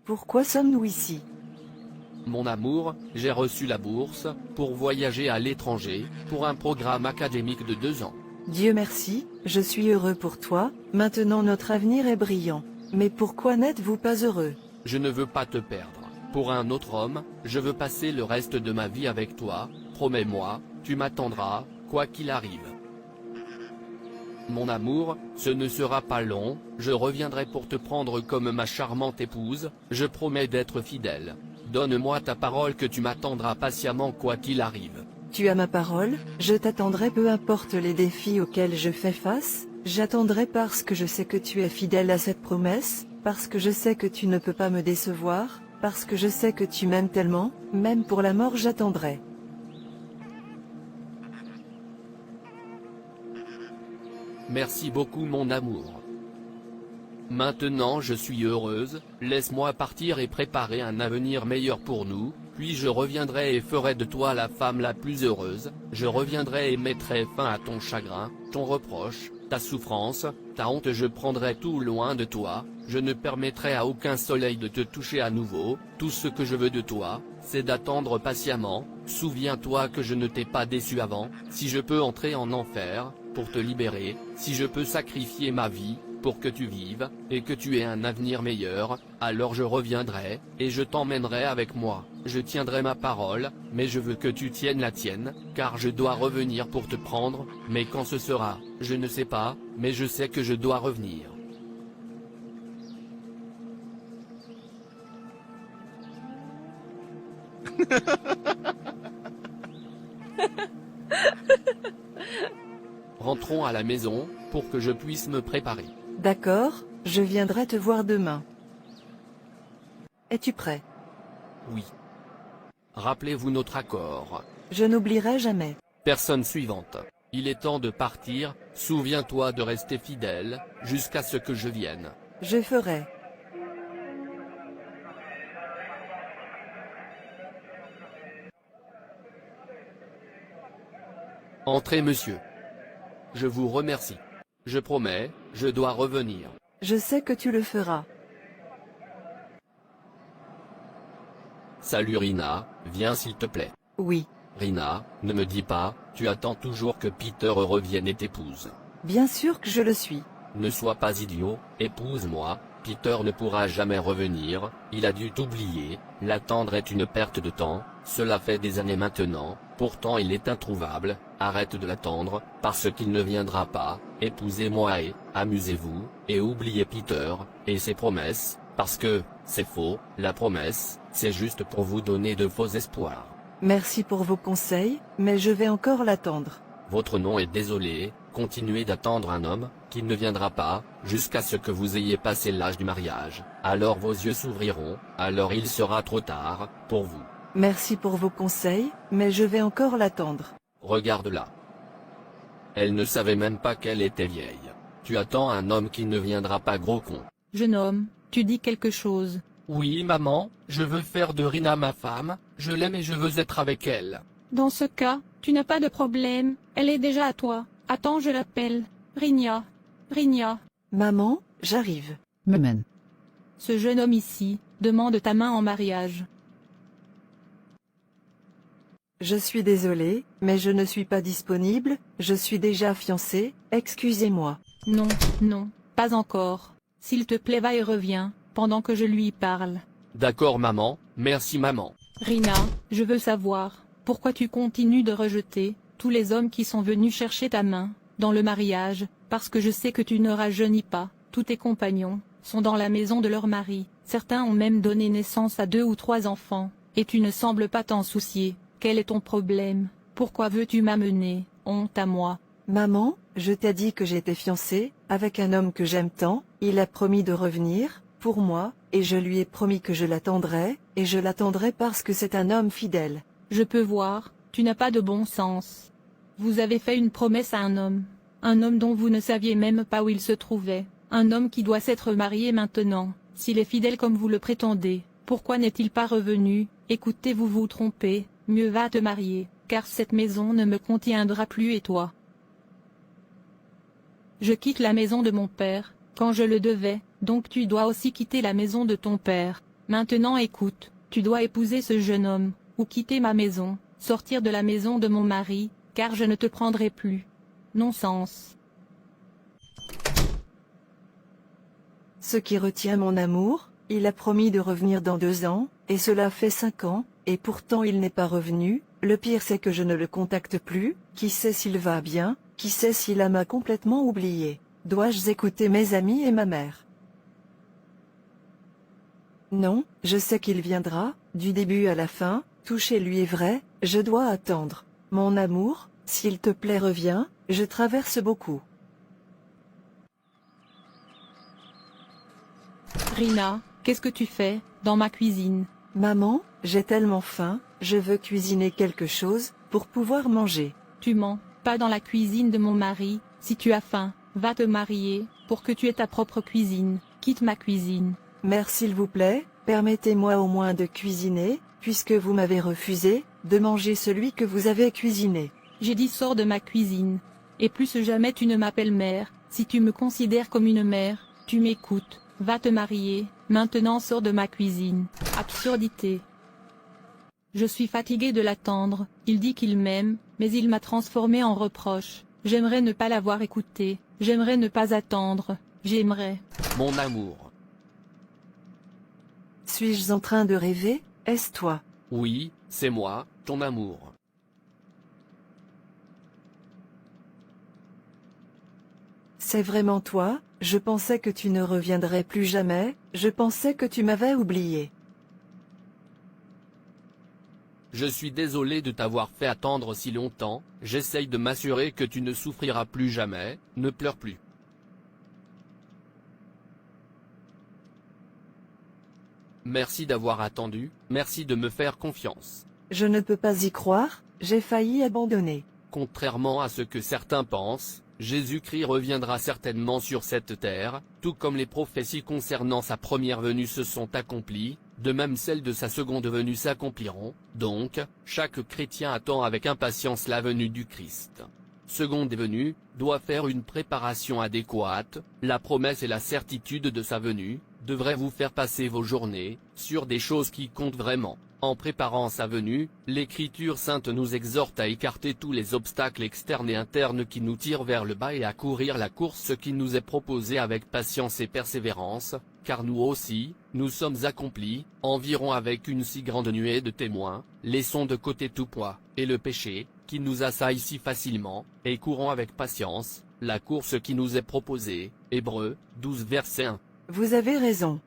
Pourquoi sommes-nous ici? Mon amour, j'ai reçu la bourse, pour voyager à l'étranger, pour un programme académique de 2 ans. Dieu merci, je suis heureux pour toi, maintenant notre avenir est brillant. Mais pourquoi n'êtes-vous pas heureux? Je ne veux pas te perdre. Pour un autre homme, je veux passer le reste de ma vie avec toi, promets-moi, tu m'attendras, quoi qu'il arrive. Mon amour, ce ne sera pas long, je reviendrai pour te prendre comme ma charmante épouse, je promets d'être fidèle. Donne-moi ta parole que tu m'attendras patiemment quoi qu'il arrive. Tu as ma parole, je t'attendrai peu importe les défis auxquels je fais face, j'attendrai parce que je sais que tu es fidèle à cette promesse, parce que je sais que tu ne peux pas me décevoir, parce que je sais que tu m'aimes tellement, même pour la mort j'attendrai. Merci beaucoup mon amour. Maintenant je suis heureuse, laisse-moi partir et préparer un avenir meilleur pour nous, puis je reviendrai et ferai de toi la femme la plus heureuse, je reviendrai et mettrai fin à ton chagrin, ton reproche, ta souffrance, ta honte, je prendrai tout loin de toi, je ne permettrai à aucun soleil de te toucher à nouveau, tout ce que je veux de toi, c'est d'attendre patiemment, souviens-toi que je ne t'ai pas déçu avant, si je peux entrer en enfer, pour te libérer, si je peux sacrifier ma vie, pour que tu vives, et que tu aies un avenir meilleur, alors je reviendrai, et je t'emmènerai avec moi, je tiendrai ma parole, mais je veux que tu tiennes la tienne, car je dois revenir pour te prendre, mais quand ce sera, je ne sais pas, mais je sais que je dois revenir. Rentrons à la maison, pour que je puisse me préparer. D'accord, je viendrai te voir demain. Es-tu prêt? Oui. Rappelez-vous notre accord. Je n'oublierai jamais. Personne suivante. Il est temps de partir, souviens-toi de rester fidèle, jusqu'à ce que je vienne. Je ferai. Entrez monsieur. Je vous remercie. Je promets, je dois revenir. Je sais que tu le feras. Salut Rina, viens s'il te plaît. Oui. Rina, ne me dis pas, tu attends toujours que Peter revienne et t'épouse. Bien sûr que je le suis. Ne sois pas idiot, épouse-moi, Peter ne pourra jamais revenir, il a dû t'oublier, l'attendre est une perte de temps, cela fait des années maintenant, pourtant il est introuvable, arrête de l'attendre, parce qu'il ne viendra pas, épousez-moi et, amusez-vous, et oubliez Peter, et ses promesses, parce que, c'est faux, la promesse, c'est juste pour vous donner de faux espoirs. Merci pour vos conseils, mais je vais encore l'attendre. Votre nom est désolé, continuez d'attendre un homme, qui ne viendra pas, jusqu'à ce que vous ayez passé l'âge du mariage, alors vos yeux s'ouvriront, alors il sera trop tard, pour vous. Merci pour vos conseils, mais je vais encore l'attendre. Regarde-la. Elle ne savait même pas qu'elle était vieille. Tu attends un homme qui ne viendra pas, gros con. Jeune homme, tu dis quelque chose. Oui maman, je veux faire de Rina ma femme, je l'aime et je veux être avec elle. Dans ce cas, tu n'as pas de problème, elle est déjà à toi. Attends, je l'appelle. Rina. Rina. Maman, j'arrive. Maman. Ce jeune homme ici, demande ta main en mariage. Je suis désolée, mais je ne suis pas disponible, je suis déjà fiancée, excusez-moi. Non, non, pas encore. S'il te plaît, va et reviens, pendant que je lui parle. D'accord maman, merci maman. Rina, je veux savoir, pourquoi tu continues de rejeter tous les hommes qui sont venus chercher ta main, dans le mariage, parce que je sais que tu ne rajeunis pas, tous tes compagnons sont dans la maison de leur mari, certains ont même donné naissance à 2 ou 3 enfants, et tu ne sembles pas t'en soucier. Quel est ton problème? Pourquoi veux-tu m'amener? Honte à moi. Maman, je t'ai dit que j'étais fiancée, avec un homme que j'aime tant, il a promis de revenir, pour moi, et je lui ai promis que je l'attendrai, et je l'attendrai parce que c'est un homme fidèle. Je peux voir, tu n'as pas de bon sens. Vous avez fait une promesse à un homme dont vous ne saviez même pas où il se trouvait, un homme qui doit s'être marié maintenant. S'il est fidèle comme vous le prétendez, pourquoi n'est-il pas revenu? Écoutez, vous vous trompez, mieux va te marier, car cette maison ne me contiendra plus et toi. Je quitte la maison de mon père, quand je le devais, donc tu dois aussi quitter la maison de ton père. Maintenant écoute, tu dois épouser ce jeune homme, ou quitter ma maison, sortir de la maison de mon mari, car je ne te prendrai plus. Non-sens. Ce qui retient mon amour, il a promis de revenir dans 2 ans, et cela fait 5 ans, et pourtant il n'est pas revenu. Le pire c'est que je ne le contacte plus, qui sait s'il va bien, qui sait s'il m'a complètement oublié. Dois-je écouter mes amis et ma mère? Non, je sais qu'il viendra, du début à la fin, tout chez lui est vrai, je dois attendre. Mon amour, s'il te plaît reviens, je traverse beaucoup. Rina, qu'est-ce que tu fais, dans ma cuisine? Maman, j'ai tellement faim, je veux cuisiner quelque chose, pour pouvoir manger. Tu mens, pas dans la cuisine de mon mari, si tu as faim, va te marier, pour que tu aies ta propre cuisine, quitte ma cuisine. Mère s'il vous plaît, permettez-moi au moins de cuisiner, puisque vous m'avez refusé, de manger celui que vous avez cuisiné. J'ai dit sors de ma cuisine. Et plus jamais tu ne m'appelles mère, si tu me considères comme une mère, tu m'écoutes, va te marier, maintenant sors de ma cuisine. Absurdité. Je suis fatiguée de l'attendre, il dit qu'il m'aime, mais il m'a transformée en reproche. J'aimerais ne pas l'avoir écouté, j'aimerais ne pas attendre, j'aimerais. Mon amour. Suis-je en train de rêver? Est-ce toi? Oui, c'est moi, ton amour. C'est vraiment toi? Je pensais que tu ne reviendrais plus jamais, je pensais que tu m'avais oublié. Je suis désolé de t'avoir fait attendre si longtemps, j'essaye de m'assurer que tu ne souffriras plus jamais, ne pleure plus. Merci d'avoir attendu, merci de me faire confiance. Je ne peux pas y croire, j'ai failli abandonner. Contrairement à ce que certains pensent, Jésus-Christ reviendra certainement sur cette terre, tout comme les prophéties concernant sa première venue se sont accomplies, de même celles de sa seconde venue s'accompliront, donc, chaque chrétien attend avec impatience la venue du Christ. Seconde venue, doit faire une préparation adéquate, la promesse et la certitude de sa venue, devraient vous faire passer vos journées, sur des choses qui comptent vraiment. En préparant sa venue, l'Écriture sainte nous exhorte à écarter tous les obstacles externes et internes qui nous tirent vers le bas et à courir la course qui nous est proposée avec patience et persévérance, car nous aussi, nous sommes accomplis, environ avec une si grande nuée de témoins, laissons de côté tout poids, et le péché, qui nous assaille si facilement, et courons avec patience, la course qui nous est proposée. Hébreux, 12 verset 1. Vous avez raison.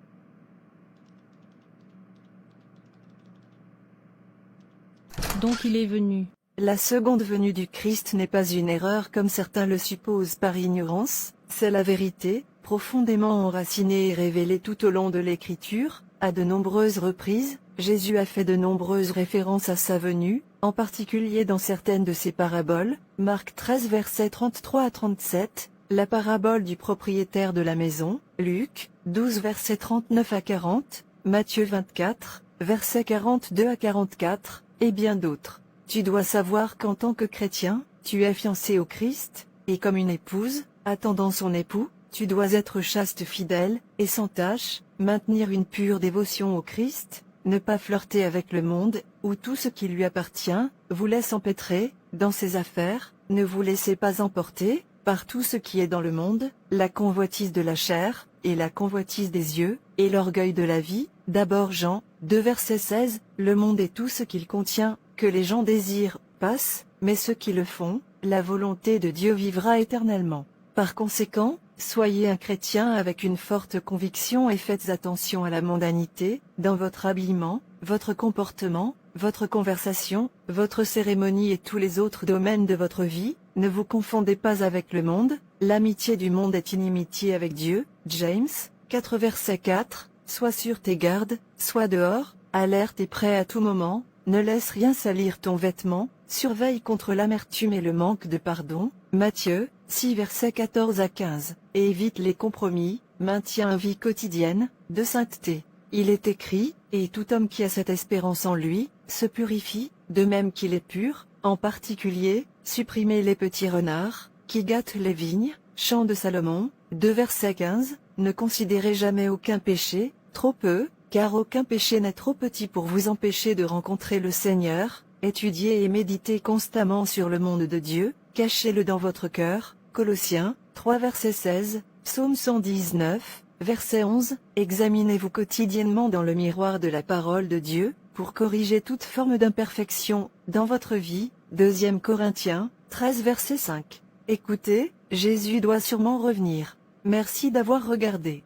Donc il est venu. La seconde venue du Christ n'est pas une erreur comme certains le supposent par ignorance, c'est la vérité, profondément enracinée et révélée tout au long de l'Écriture. À de nombreuses reprises, Jésus a fait de nombreuses références à sa venue, en particulier dans certaines de ses paraboles. Marc 13 versets 33 à 37, la parabole du propriétaire de la maison, Luc 12 versets 39 à 40, Matthieu 24, versets 42 à 44, et bien d'autres. Tu dois savoir qu'en tant que chrétien, tu es fiancé au Christ, et comme une épouse, attendant son époux, tu dois être chaste fidèle, et sans tache, maintenir une pure dévotion au Christ, ne pas flirter avec le monde, ou tout ce qui lui appartient, vous laisse empêtrer, dans ses affaires, ne vous laissez pas emporter, par tout ce qui est dans le monde, la convoitise de la chair, et la convoitise des yeux, et l'orgueil de la vie. D'abord Jean 2 verset 16, le monde et tout ce qu'il contient, que les gens désirent, passent, mais ceux qui le font, la volonté de Dieu vivra éternellement. Par conséquent, soyez un chrétien avec une forte conviction et faites attention à la mondanité, dans votre habillement, votre comportement, votre conversation, votre cérémonie et tous les autres domaines de votre vie. Ne vous confondez pas avec le monde, l'amitié du monde est inimitié avec Dieu. James 4 verset 4, sois sur tes gardes, sois dehors, alerte et prêt à tout moment, ne laisse rien salir ton vêtement, surveille contre l'amertume et le manque de pardon. Matthieu 6 versets 14 à 15, et évite les compromis, maintiens une vie quotidienne, de sainteté. Il est écrit, et tout homme qui a cette espérance en lui, se purifie, de même qu'il est pur, en particulier, supprimez les petits renards, qui gâtent les vignes. Chant de Salomon, 2 verset 15, ne considérez jamais aucun péché, trop peu, car aucun péché n'est trop petit pour vous empêcher de rencontrer le Seigneur. Étudiez et méditez constamment sur le monde de Dieu, cachez-le dans votre cœur. Colossiens 3 verset 16, Psaume 119, verset 11. Examinez-vous quotidiennement dans le miroir de la parole de Dieu, pour corriger toute forme d'imperfection dans votre vie. 2 Corinthiens 13 verset 5. Écoutez, Jésus doit sûrement revenir. Merci d'avoir regardé.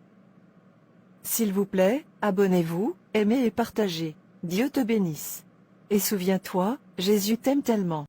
S'il vous plaît, abonnez-vous, aimez et partagez. Dieu te bénisse. Et souviens-toi, Jésus t'aime tellement.